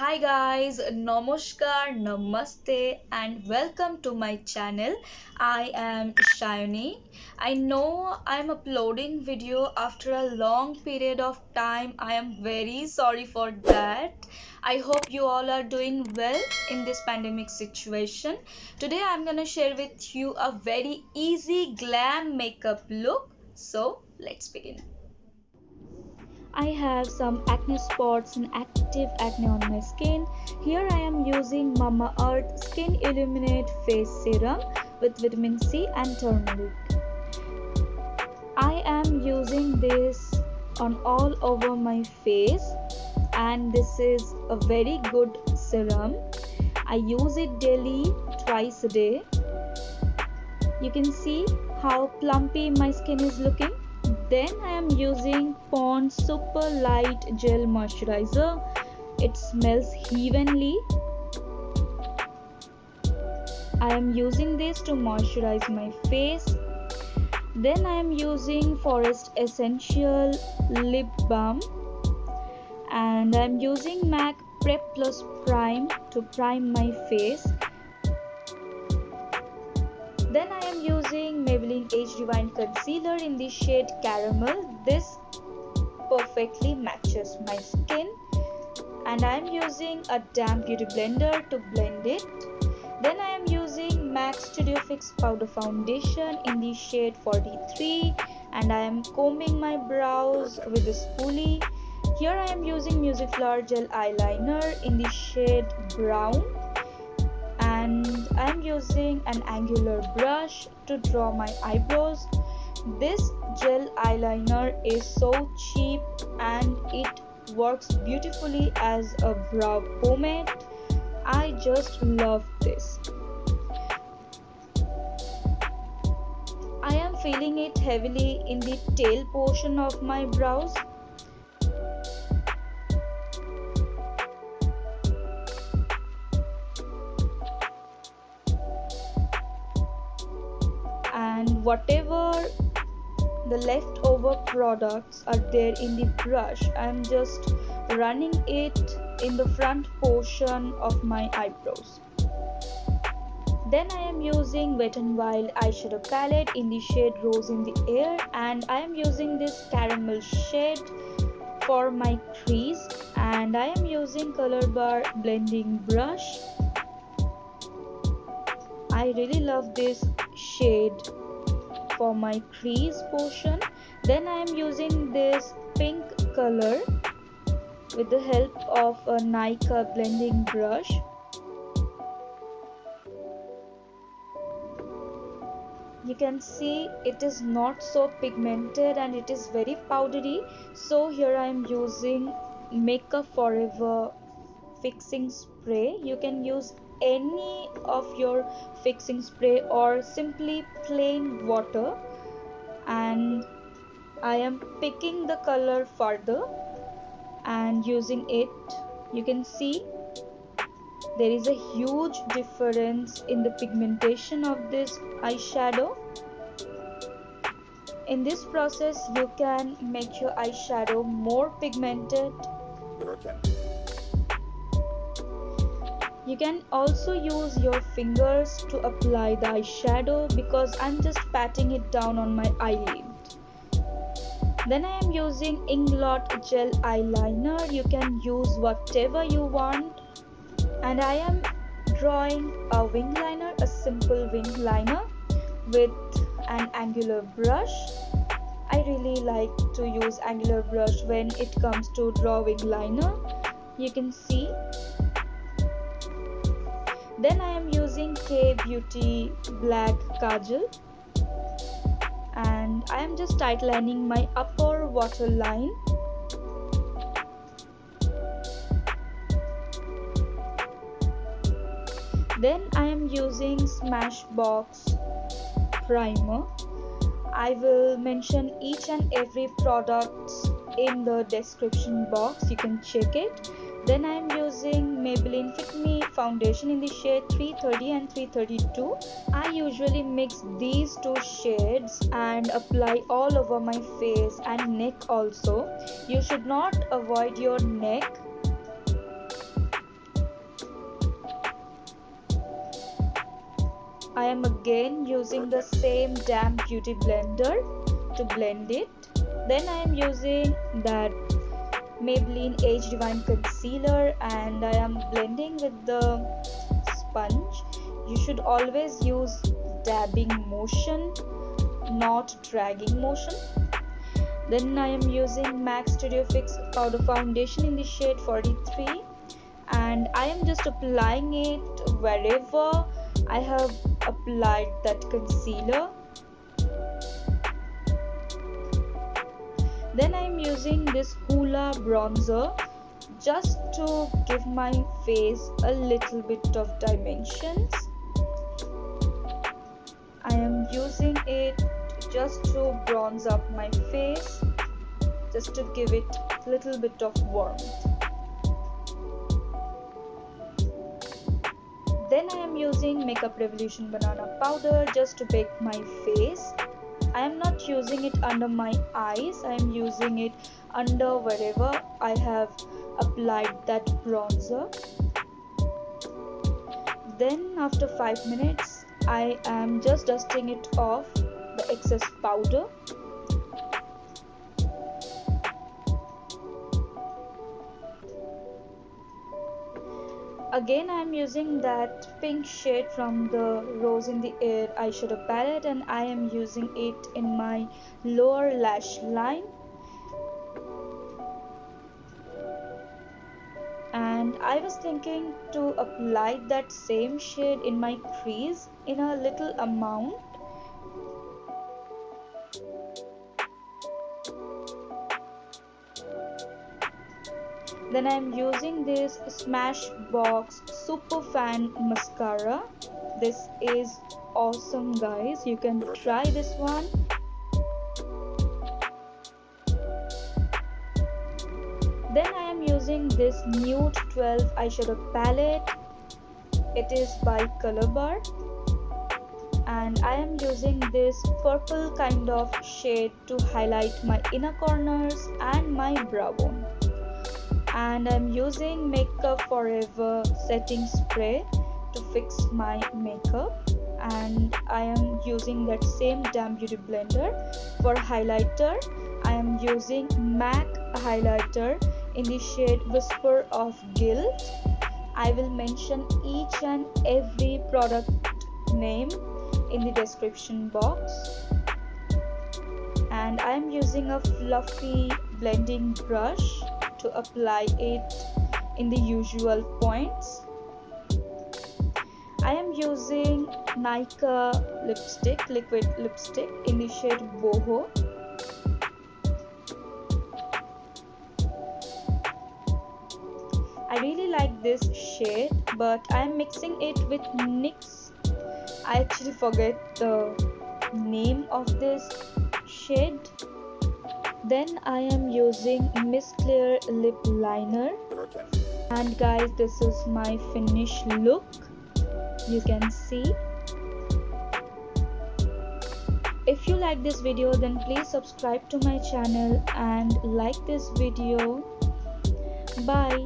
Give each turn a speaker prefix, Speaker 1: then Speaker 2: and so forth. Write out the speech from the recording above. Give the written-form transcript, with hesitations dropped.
Speaker 1: Hi guys, Namaskar, Namaste, and welcome to my channel. I am Shayoni. I know I'm uploading video after a long period of time. I am very sorry for that. I hope you all are doing well in this pandemic situation. Today I'm gonna share with you a very easy glam makeup look. So let's begin. I have some acne spots and active acne on my skin. Here I am using Mamaearth Skin Illuminate Face Serum with vitamin C and turmeric. I am using this on all over my face, and this is a very good serum. I use it daily, twice a day. You can see how plumpy my skin is looking. Then I am using Pond's Super Light Gel Moisturizer. It smells heavenly. I am using this to moisturize my face. Then I am using Forest Essential Lip Balm, and I am using MAC Prep Plus Prime to prime my face. Then I am using Maybelline Age Rewind Concealer in the shade Caramel. This perfectly matches my skin. And I am using a damp beauty blender to blend it. Then I am using MAC Studio Fix Powder Foundation in the shade 43. And I am combing my brows with a spoolie. Here I am using Music Flower Gel Eyeliner in the shade Brown. And I am using an angular brush to draw my eyebrows. This gel eyeliner is so cheap and it works beautifully as a brow pomade. I just love this. I am feeling it heavily in the tail portion of my brows. And whatever the leftover products are there in the brush, I'm just running it in the front portion of my eyebrows. Then I am using Wet n Wild eyeshadow palette in the shade Rose in the Air, and I am using this caramel shade for my crease, and I am using Color Bar blending brush. I really love this shade for my crease portion. Then I am using this pink color with the help of a Nykaa blending brush. You can see it is not so pigmented and it is very powdery. So here I am using Makeup Forever fixing spray. You can use any of your fixing spray or simply plain water, and I am picking the color further and using it. You can see there is a huge difference in the pigmentation of this eyeshadow. In this process you can make your eyeshadow more pigmented. You can also use your fingers to apply the eyeshadow, because I'm just patting it down on my eyelid. Then I am using Inglot Gel Eyeliner. You can use whatever you want. And I am drawing a wing liner, a simple wing liner with an angular brush. I really like to use angular brush when it comes to drawing liner. You can see. Then I am using K Beauty Black Kajal, and I am just tightlining my upper waterline. Then I am using Smashbox primer. I will mention each and every product in the description box. You can check it. Then I am using Maybelline Fit Me foundation in the shade 330 and 332. I usually mix these two shades and apply all over my face and neck also. You should not avoid your neck. I am again using the same damn beauty blender to blend it. Then I am using that Maybelline Age Divine Concealer and I am blending with the sponge. You should always use dabbing motion, not dragging motion. Then I am using MAC Studio Fix Powder Foundation in the shade 43 and I am just applying it wherever I have applied that concealer. Then I am using this Hoola bronzer just to give my face a little bit of dimensions. I am using it just to bronze up my face, just to give it a little bit of warmth. Then I am using Makeup Revolution Banana Powder just to bake my face. I am not using it under my eyes, I am using it under wherever I have applied that bronzer. Then after 5 minutes, I am just dusting it off the excess powder. Again I am using that pink shade from the Rose in the Air eyeshadow palette and I am using it in my lower lash line. And I was thinking to apply that same shade in my crease in a little amount. Then I am using this Smashbox Super Fan Mascara. This is awesome, guys. You can try this one. Then I am using this Nude 12 eyeshadow palette. It is by Color Bar. And I am using this purple kind of shade to highlight my inner corners and my brow bone. And I'm using Makeup Forever setting spray to fix my makeup, and I am using that same damn beauty blender. For highlighter, I am using MAC highlighter in the shade Whisper of Guilt. I will mention each and every product name in the description box. And I am using a fluffy blending brush to apply it in the usual points. I am using Nykaa lipstick, liquid lipstick in the shade Boho. I really like this shade, but I am mixing it with NYX. I actually forget the name of this shade. Then I am using Miss Clear lip liner, and guys, this is my finished look. You can see. If you like this video, then please subscribe to my channel and like this video. Bye.